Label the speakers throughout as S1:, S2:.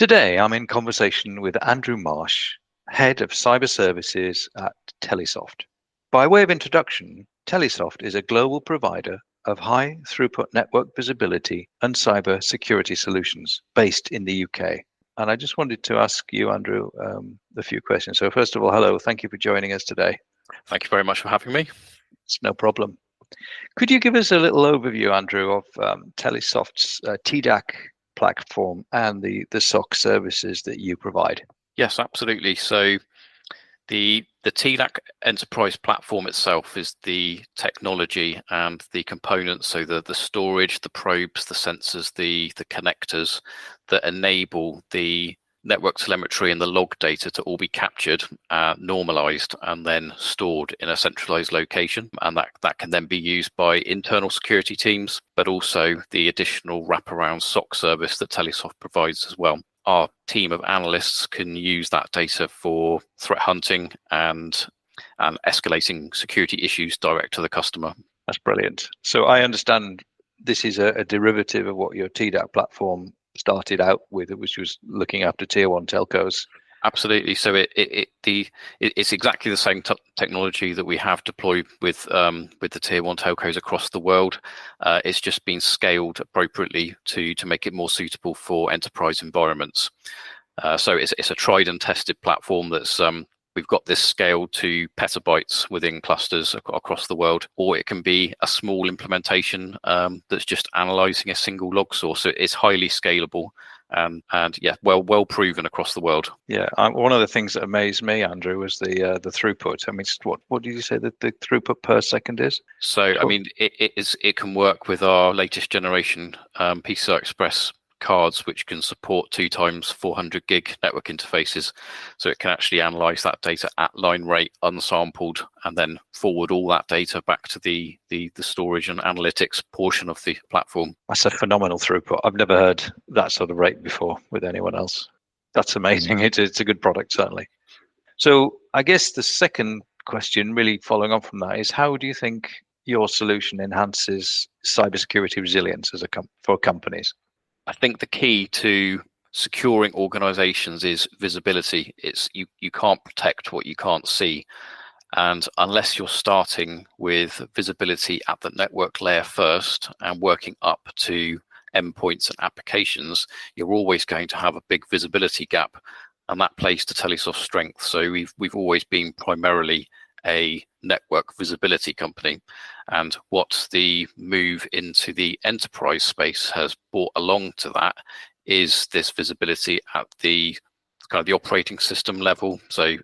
S1: Today, I'm in conversation with Andrew Marsh, Head of Cyber Services at Telesoft. By way of introduction, Telesoft is a global provider of high throughput network visibility and cyber security solutions based in the UK. And I just wanted to ask you, Andrew, a few questions. So first of all, hello, thank you for joining us today.
S2: Thank you very much for having me.
S1: It's no problem. Could you give us a little overview, Andrew, of Telesoft's TDAC platform and the SOC services that you provide?
S2: Yes, absolutely. So the TDAC enterprise platform itself is the technology and the components, so the storage, the probes, the sensors, the connectors that enable the network telemetry and the log data to all be captured, normalized, and then stored in a centralized location. And that can then be used by internal security teams, but also the additional wraparound SOC service that Telesoft provides as well. Our team of analysts can use that data for threat hunting and escalating security issues direct to the customer.
S1: That's brilliant. So I understand this is a derivative of what your TDAC platform started out with, which was looking after tier one telcos.
S2: Absolutely. So it's exactly the same technology that we have deployed with the tier one telcos across the world. It's just been scaled appropriately to make it more suitable for enterprise environments. So it's a tried and tested platform that's we've got this scaled to petabytes within clusters across the world, or it can be a small implementation that's just analyzing a single log source. So it's highly scalable and yeah, well proven across the world.
S1: Yeah, one of the things that amazed me, Andrew, was the throughput. I mean, what did you say that the throughput per second is?
S2: So I mean, it can work with our latest generation PCI Express cards, which can support 2 times 400 gig network interfaces. So it can actually analyze that data at line rate, unsampled, and then forward all that data back to the storage and analytics portion of the platform.
S1: That's a phenomenal throughput. I've never heard that sort of rate before with anyone else. That's amazing. It's a good product, certainly. So I guess the second question, really following on from that, is how do you think your solution enhances cybersecurity resilience for companies?
S2: I think the key to securing organizations is visibility. It's you can't protect what you can't see. And unless you're starting with visibility at the network layer first and working up to endpoints and applications, you're always going to have a big visibility gap. And that plays to Telesoft's strength. So we've always been primarily a network visibility company, and what the move into the enterprise space has brought along to that is this visibility at the kind of the operating system level. So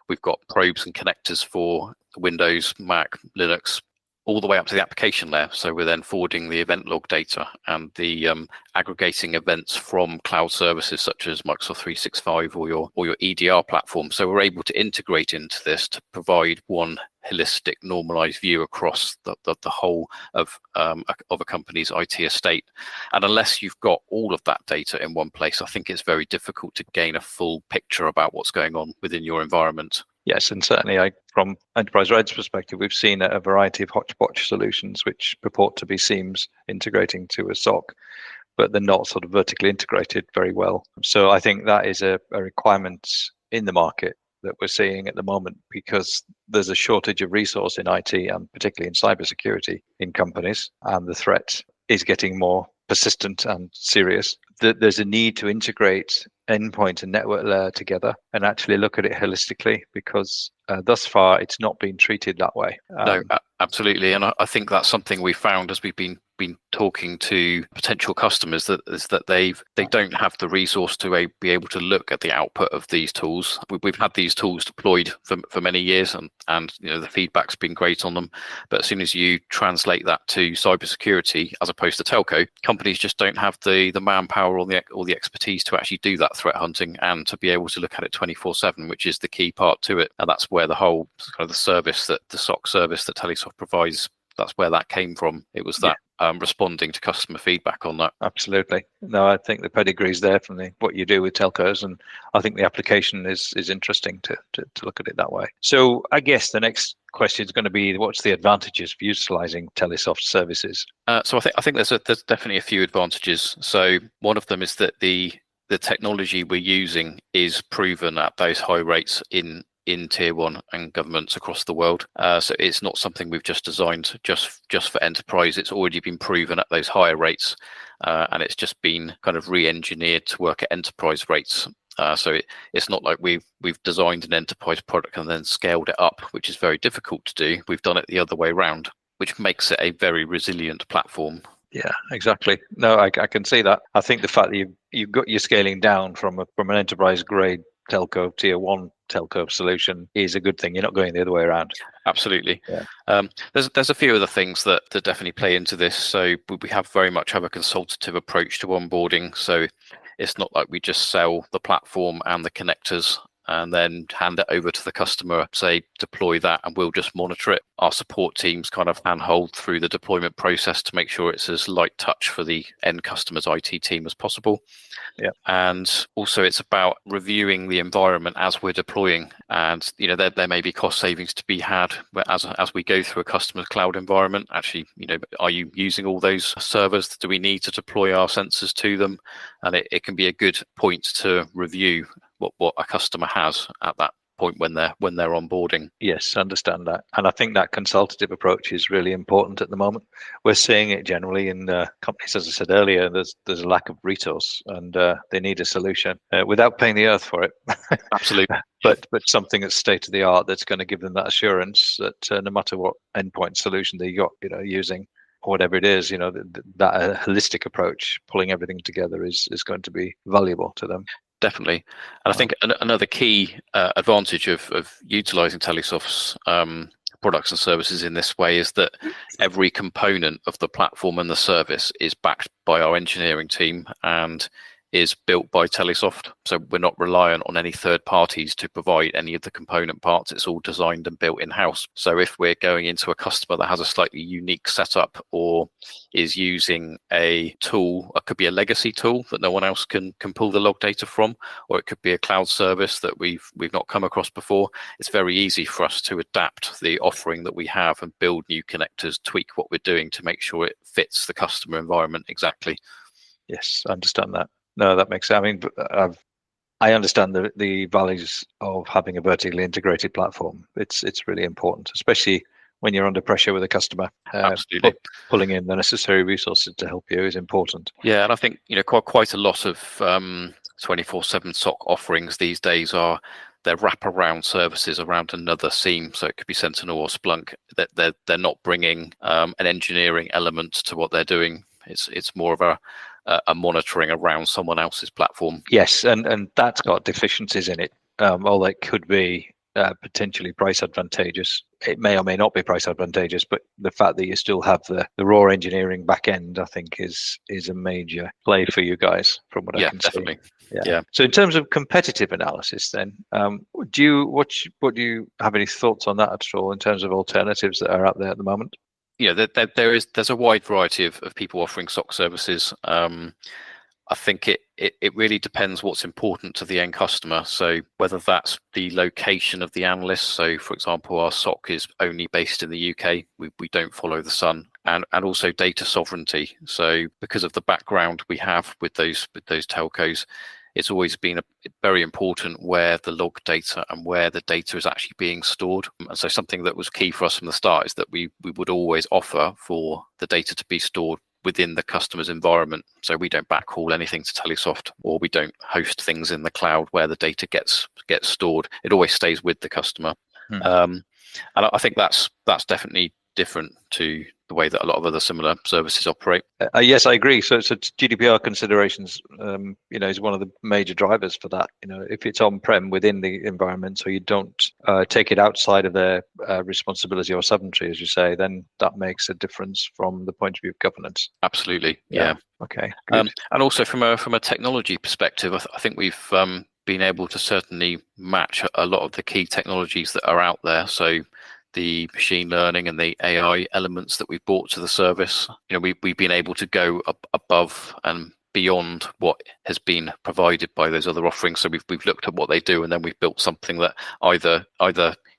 S2: we've got probes and connectors for Windows, Mac, Linux, all the way up to the application layer. So we're then forwarding the event log data and the aggregating events from cloud services such as Microsoft 365 or your EDR platform. So we're able to integrate into this to provide one holistic, normalized view across the whole of a company's IT estate. And unless you've got all of that data in one place, I think it's very difficult to gain a full picture about what's going on within your environment.
S1: Yes, and certainly from Enterprise Red's perspective, we've seen a variety of hodgepodge solutions which purport to be seams integrating to a SOC, but they're not sort of vertically integrated very well. So I think that is a requirement in the market that we're seeing at the moment, because there's a shortage of resource in IT and particularly in cybersecurity in companies, and the threat is getting more persistent and serious. There's a need to integrate endpoint and network layer together and actually look at it holistically, because thus far it's not been treated that way.
S2: No, absolutely, and I think that's something we found as we've been talking to potential customers, that they don't have the resource to be able to look at the output of these tools. We've had these tools deployed for many years, and you know, the feedback's been great on them. But as soon as you translate that to cybersecurity as opposed to telco, companies just don't have the manpower or the expertise to actually do that threat hunting and to be able to look at it 24/7, which is the key part to it. And that's where the whole kind of the service, that the SOC service that Telesoft provides, that's where that came from. It was that responding to customer feedback on that.
S1: Absolutely. No, I think the pedigree's there from what you do with telcos, and I think the application is interesting to look at it that way. So I guess the next question is going to be, what's the advantages of utilizing Telesoft services?
S2: So I think there's definitely a few advantages. So one of them is that the the technology we're using is proven at those high rates in tier one and governments across the world. So it's not something we've just designed just for enterprise. It's already been proven at those higher rates, and it's just been kind of re-engineered to work at enterprise rates. So it's not like we've designed an enterprise product and then scaled it up, which is very difficult to do. We've done it the other way around, which makes it a very resilient platform.
S1: Yeah, exactly. No, I can see that. I think the fact that you've got your scaling down from an enterprise grade telco, tier one telco solution is a good thing. You're not going the other way around.
S2: Absolutely.
S1: Yeah.
S2: There's a few other things that definitely play into this. So we very much have a consultative approach to onboarding. So it's not like we just sell the platform and the connectors and then hand it over to the customer, say, deploy that, and we'll just monitor it. Our support teams kind of handhold through the deployment process to make sure it's as light touch for the end customer's IT team as possible.
S1: Yeah.
S2: And also it's about reviewing the environment as we're deploying. And, there may be cost savings to be had as we go through a customer's cloud environment. Actually, are you using all those servers? Do we need to deploy our sensors to them? And it can be a good point to review what a customer has at that point when they're onboarding.
S1: Yes, understand that. And I think that consultative approach is really important at the moment. We're seeing it generally in companies, as I said earlier, there's a lack of resource, and they need a solution without paying the earth for it.
S2: Absolutely.
S1: but something that's state of the art that's going to give them that assurance that no matter what endpoint solution they got, using, or whatever it is, that holistic approach, pulling everything together is going to be valuable to them.
S2: Definitely. And I think another key advantage of utilizing Telesoft's products and services in this way is that every component of the platform and the service is backed by our engineering team and is built by Telesoft. So we're not reliant on any third parties to provide any of the component parts. It's all designed and built in-house. So if we're going into a customer that has a slightly unique setup or is using a tool, it could be a legacy tool that no one else can pull the log data from, or it could be a cloud service that we've not come across before, it's very easy for us to adapt the offering that we have and build new connectors, tweak what we're doing to make sure it fits the customer environment exactly.
S1: Yes, I understand that. No, that makes sense. I mean, I understand the values of having a vertically integrated platform. It's really important, especially when you're under pressure with a customer.
S2: Absolutely.
S1: Pulling in the necessary resources to help you is important.
S2: Yeah, and I think quite a lot of 24/7 SOC offerings these days they're wraparound services around another SIEM. So it could be Sentinel or Splunk. That they're not bringing an engineering element to what they're doing. It's more of a monitoring around someone else's platform.
S1: Yes, and that's got deficiencies in it. Although it could be potentially price advantageous. It may or may not be price advantageous, but the fact that you still have the raw engineering back end, I think, is a major play for you guys, from what I can
S2: definitely.
S1: See. Yeah. So in terms of competitive analysis, then, do you have any thoughts on that at all in terms of alternatives that are out there at the moment?
S2: There's a wide variety of people offering SOC services. I think it really depends what's important to the end customer. So whether that's the location of the analyst. So for example, our SOC is only based in the UK. We don't follow the sun, and also data sovereignty. So because of the background we have with those telcos, it's always been very important where the log data and where the data is actually being stored. And so something that was key for us from the start is that we would always offer for the data to be stored within the customer's environment. So we don't backhaul anything to Telesoft, or we don't host things in the cloud where the data gets stored. It always stays with the customer. And I think that's definitely different to the way that a lot of other similar services operate.
S1: Yes, I agree. So GDPR considerations, is one of the major drivers for that. If it's on-prem within the environment, so you don't take it outside of their responsibility or sovereignty, as you say, then that makes a difference from the point of view of governance.
S2: Absolutely, yeah.
S1: Okay.
S2: And also from a technology perspective, I think we've been able to certainly match a lot of the key technologies that are out there. So the machine learning and the AI elements that we've brought to the service, we've been able to go above and beyond what has been provided by those other offerings. So we've looked at what they do, and then we've built something that either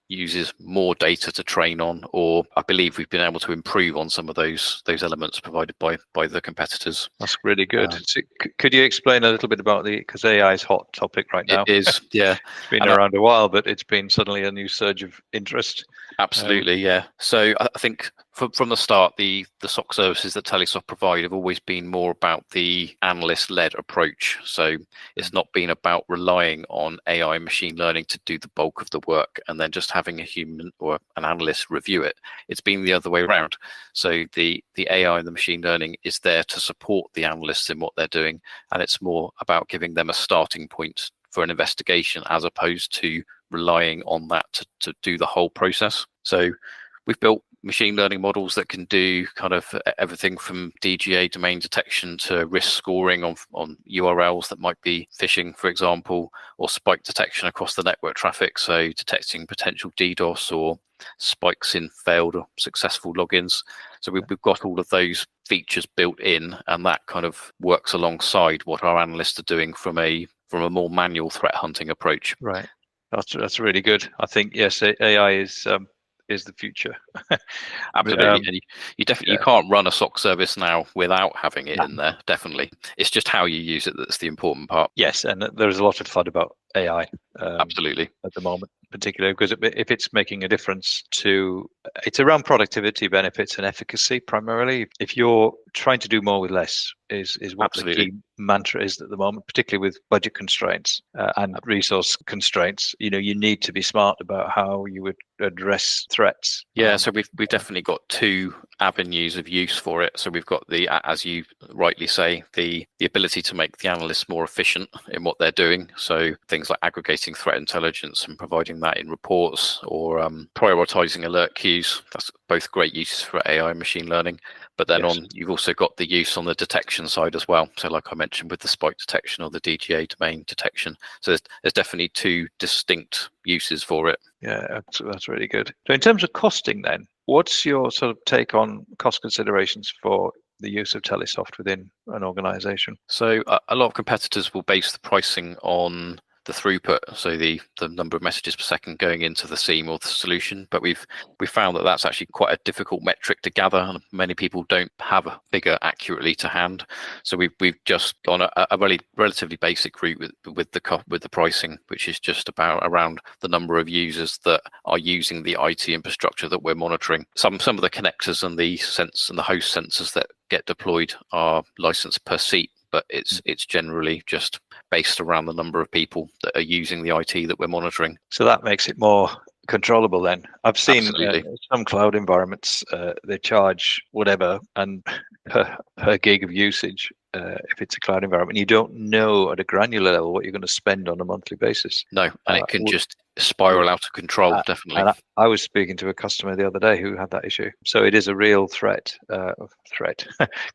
S2: uses more data to train on, or I believe we've been able to improve on some of those elements provided by the competitors.
S1: That's really good. So could you explain a little bit about because AI is hot topic right now?
S2: It is, yeah.
S1: It's been around a while, but it's been suddenly a new surge of interest.
S2: Absolutely, yeah. So I think from the start, the SOC services that Telesoft provide have always been more about the analyst-led approach. So it's not been about relying on AI and machine learning to do the bulk of the work and then just having a human or an analyst review it. It's been the other way around. So the AI and the machine learning is there to support the analysts in what they're doing, and it's more about giving them a starting point for an investigation as opposed to relying on that to do the whole process. So we've built machine learning models that can do kind of everything from DGA domain detection to risk scoring on URLs that might be phishing, for example, or spike detection across the network traffic. So detecting potential DDoS or spikes in failed or successful logins. So we've got all of those features built in, and that kind of works alongside what our analysts are doing from a more manual threat hunting approach.
S1: Right. That's really good. I think, yes, AI is the future.
S2: Absolutely. And you definitely you can't run a SOC service now without having it in there. Definitely. It's just how you use it that's the important part.
S1: Yes, and there's a lot of FUD about AI.
S2: Absolutely.
S1: At the moment, particularly because if it's making a difference it's around productivity benefits and efficacy primarily. If you're trying to do more with less is what
S2: Absolutely.
S1: the key mantra is at the moment, particularly with budget constraints and resource constraints. You need to be smart about how you would address threats.
S2: Yeah, so we've definitely got two avenues of use for it. So we've got as you rightly say, the ability to make the analysts more efficient in what they're doing. So things like aggregating threat intelligence and providing that in reports, or prioritizing alert queues. That's both great uses for AI and machine learning. But then you've also got the use on the detection side as well. So like I mentioned with the spike detection or the DGA domain detection. So there's definitely two distinct uses for it.
S1: Yeah, that's really good. So in terms of costing then, what's your sort of take on cost considerations for the use of Telesoft within an organization?
S2: So a lot of competitors will base the pricing on the throughput, so the number of messages per second going into the SIEM or the solution. But we've found that that's actually quite a difficult metric to gather, and many people don't have a figure accurately to hand. So we've just gone a relatively basic route with the pricing, which is just around the number of users that are using the IT infrastructure that we're monitoring. Some of the connectors and the host sensors that get deployed are licensed per seat, but it's generally just based around the number of people that are using the IT that we're monitoring.
S1: So that makes it more controllable then. I've seen some cloud environments, they charge whatever and per gig of usage. If it's a cloud environment, you don't know at a granular level what you're going to spend on a monthly basis.
S2: No, and it can just spiral out of control, definitely.
S1: And I was speaking to a customer the other day who had that issue. So it is a real threat,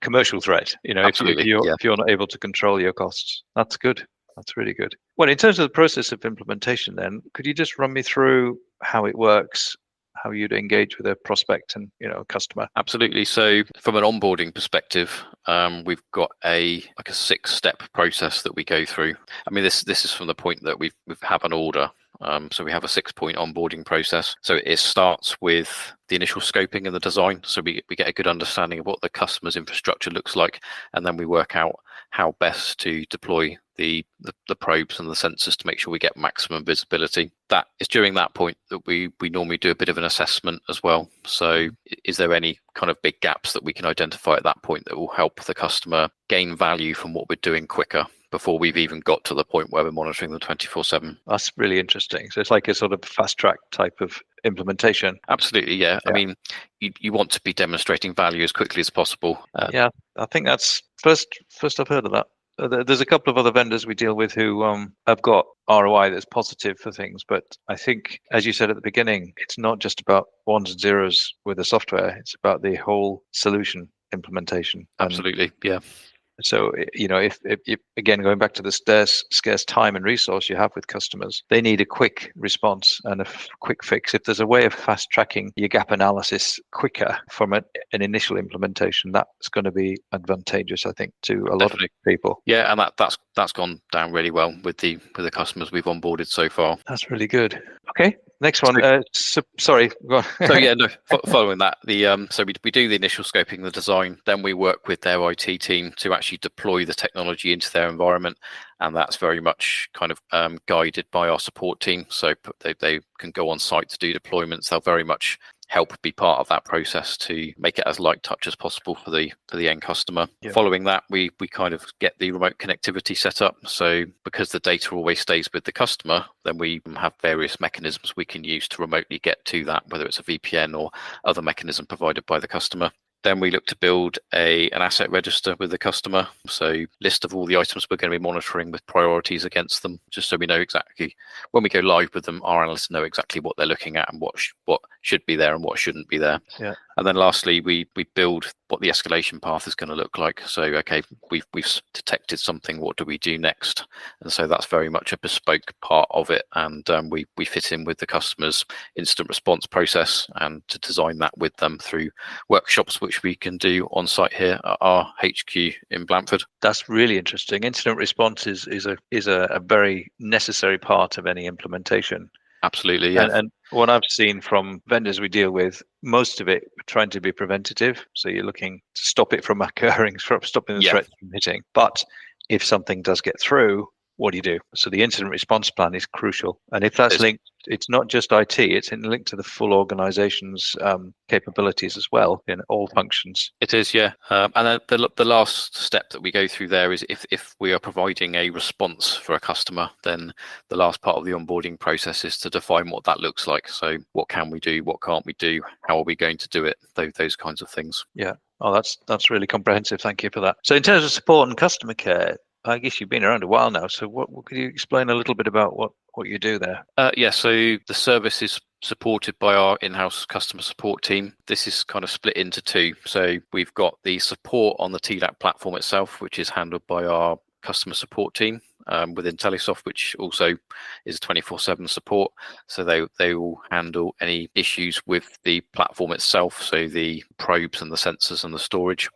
S1: commercial threat.
S2: Absolutely,
S1: if you're not able to control your costs. That's good. That's really good. Well, in terms of the process of implementation then, could you just run me through how it works, how you'd engage with a prospect and a customer?
S2: Absolutely. So from an onboarding perspective, we've got a 6-step process that we go through. I mean, this is from the point that we have an order. So we have a 6-point onboarding process. So it starts with the initial scoping and the design. So we get a good understanding of what the customer's infrastructure looks like, and then we work out how best to deploy the probes and the sensors to make sure we get maximum visibility. That is during that point that we normally do a bit of an assessment as well. So is there any kind of big gaps that we can identify at that point that will help the customer gain value from what we're doing quicker before we've even got to the point where we're monitoring them 24/7.
S1: That's really interesting. So it's like a sort of fast track type of implementation.
S2: Absolutely, yeah. I mean, you want to be demonstrating value as quickly as possible.
S1: I think that's first I've heard of that. There's a couple of other vendors we deal with who have got ROI that's positive for things, but I think, as you said at the beginning, it's not just about ones and zeros with the software. It's about the whole solution implementation.
S2: Absolutely, yeah.
S1: So, if again, going back to the scarce time and resource you have with customers, they need a quick response and a quick fix. If there's a way of fast tracking your gap analysis quicker from an initial implementation, that's going to be advantageous, I think, to a lot of people.
S2: Yeah, and that's gone down really well with the customers we've onboarded so far.
S1: That's really good. Okay. Next one. Sorry. Go on.
S2: So yeah, no. Following that, so we do the initial scoping, the design, then we work with their IT team to actually deploy the technology into their environment, and that's very much kind of guided by our support team. So they can go on site to do deployments. They'll very much help be part of that process to make it as light touch as possible for the end customer.
S1: Yeah.
S2: Following that, we kind of get the remote connectivity set up. So because the data always stays with the customer, then we have various mechanisms we can use to remotely get to that, whether it's a VPN or other mechanism provided by the customer. Then we look to build an asset register with the customer. So list of all the items we're going to be monitoring with priorities against them, just so we know exactly when we go live with them, our analysts know exactly what they're looking at and what should be there and what shouldn't be there.
S1: Yeah.
S2: And then lastly, we build what the escalation path is going to look like. So, okay, we've detected something. What do we do next? And so that's very much a bespoke part of it. And we fit in with the customer's incident response process and to design that with them through workshops, which we can do on site here at our HQ in Blandford.
S1: That's really interesting. Incident response is a very necessary part of any implementation.
S2: Absolutely, yeah.
S1: And what I've seen from vendors we deal with, most of it trying to be preventative. So you're looking to stop it from occurring, stopping the threat from hitting. But if something does get through, what do you do? So the incident response plan is crucial. And if that's linked, it's not just IT, it's linked to the full organization's capabilities as well in all functions.
S2: It is, yeah. And then the last step that we go through there is if we are providing a response for a customer, then the last part of the onboarding process is to define what that looks like. So what can we do? What can't we do? How are we going to do it? Those kinds of things.
S1: Yeah. Oh, that's really comprehensive. Thank you for that. So in terms of support and customer care, I guess you've been around a while now. So what could you explain a little bit about what you do there?
S2: Yeah, so the service is supported by our in-house customer support team. This is kind of split into two. So we've got the support on the TDAC platform itself, which is handled by our customer support team within Telesoft, which also is 24/7 support. So they will handle any issues with the platform itself, so the probes and the sensors and the storage.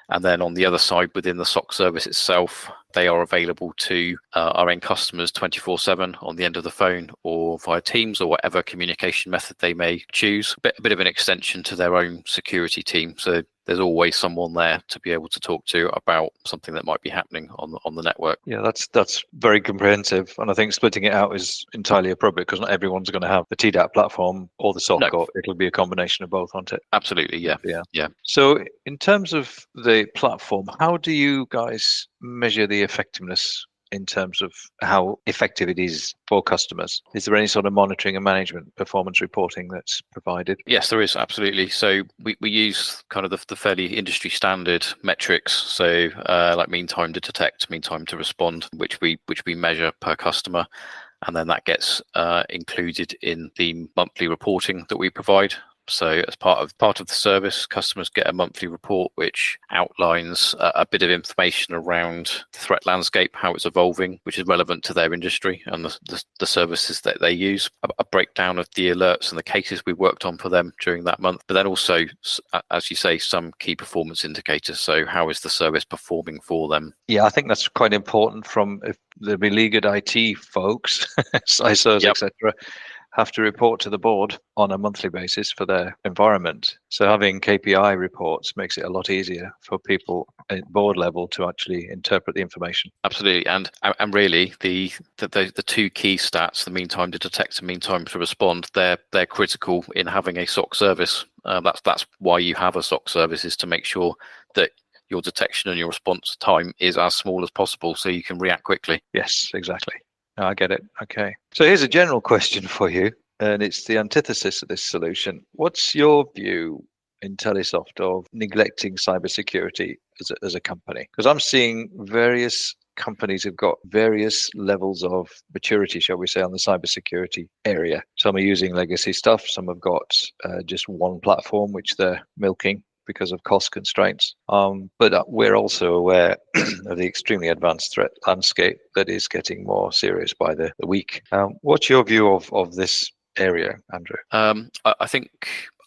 S2: And then on the other side, within the SOC service itself, they are available to our end customers 24/7 on the end of the phone or via Teams or whatever communication method they may choose. A bit of an extension to their own security team. So there's always someone there to be able to talk to about something that might be happening on the network.
S1: Yeah, that's very comprehensive, and I think splitting it out is entirely appropriate because not everyone's going to have the TDAC platform or the SOC, or it'll be a combination of both, won't it?
S2: Absolutely, yeah.
S1: So in terms of the platform, how do you guys measure the effectiveness in terms of how effective it is for customers? Is there any sort of monitoring and management performance reporting that's provided?
S2: Yes, there is, absolutely. So we use kind of the fairly industry standard metrics. So like mean time to detect, mean time to respond, which we measure per customer. And then that gets included in the monthly reporting that we provide. So as part of the service, customers get a monthly report which outlines a bit of information around the threat landscape, how it's evolving, which is relevant to their industry and the services that they use. A breakdown of the alerts and the cases we worked on for them during that month, but then also, as you say, some key performance indicators. So how is the service performing for them?
S1: Yeah, I think that's quite important from if the beleaguered IT folks, ISOs, etc., have to report to the board on a monthly basis for their environment. So having KPI reports makes it a lot easier for people at board level to actually interpret the information.
S2: Absolutely, and really the two key stats, the mean time to detect and mean time to respond, they're critical in having a SOC service. That's why you have a SOC service, is to make sure that your detection and your response time is as small as possible so you can react quickly.
S1: Yes, exactly. No, I get it. Okay. So here's a general question for you, and it's the antithesis of this solution. What's your view in Telesoft of neglecting cybersecurity as a company? Because I'm seeing various companies have got various levels of maturity, shall we say, on the cybersecurity area. Some are using legacy stuff. Some have got just one platform, which they're milking because of cost constraints. But we're also aware of the extremely advanced threat landscape that is getting more serious by the week. What's your view of this area, Andrew?
S2: I think,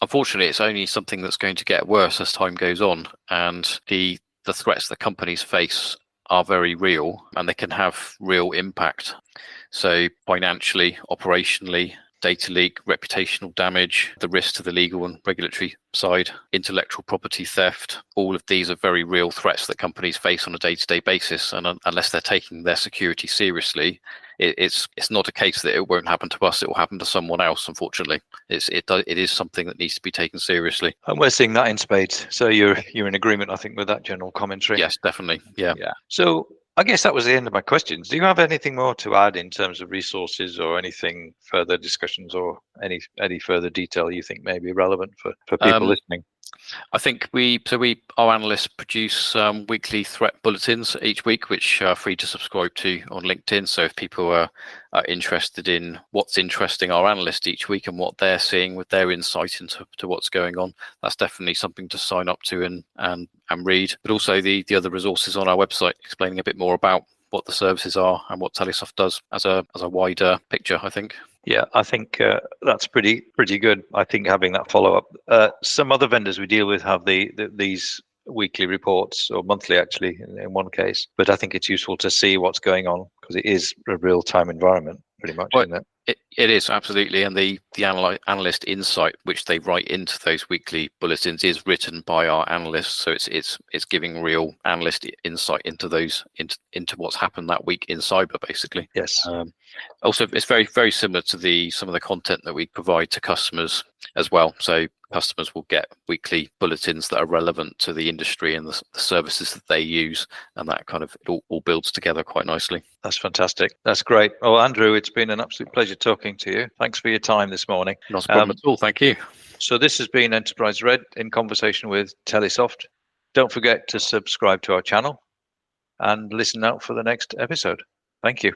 S2: unfortunately, it's only something that's going to get worse as time goes on, and the threats that companies face are very real and they can have real impact. So financially, operationally, data leak, reputational damage, the risk to the legal and regulatory side, intellectual property theft. All of these are very real threats that companies face on a day-to-day basis, and unless they're taking their security seriously, it's not a case that it won't happen to us, it will happen to someone else, unfortunately. It is something that needs to be taken seriously.
S1: And we're seeing that in spades. So you're in agreement, I think, with that general commentary.
S2: Yes, definitely. Yeah.
S1: So I guess that was the end of my questions. Do you have anything more to add in terms of resources or anything further discussions or any further detail you think may be relevant for people listening?
S2: I think our analysts produce weekly threat bulletins each week, which are free to subscribe to on LinkedIn. So if people are interested in what's interesting our analysts each week and what they're seeing with their insight into what's going on, that's definitely something to sign up to and read. But also the other resources on our website explaining a bit more about what the services are and what Telesoft does as a wider picture, I think.
S1: Yeah, I think that's pretty good. I think having that follow up. Some other vendors we deal with have these weekly reports, or monthly actually in one case. But I think it's useful to see what's going on because it is a real time environment, pretty much, isn't it?
S2: It is, absolutely. And the analyst insight which they write into those weekly bulletins is written by our analysts, so it's giving real analyst insight into into what's happened that week in cyber, basically.
S1: Yes.
S2: Also, it's very, very similar to some of the content that we provide to customers as well. So customers will get weekly bulletins that are relevant to the industry and the services that they use, and that kind of all builds together quite nicely.
S1: That's fantastic. That's great. Well, Andrew, it's been an absolute pleasure talking to you. Thanks for your time this morning.
S2: Not a problem at all. Thank you.
S1: So this has been Enterprise Red in conversation with Telesoft. Don't forget to subscribe to our channel and listen out for the next episode. Thank you.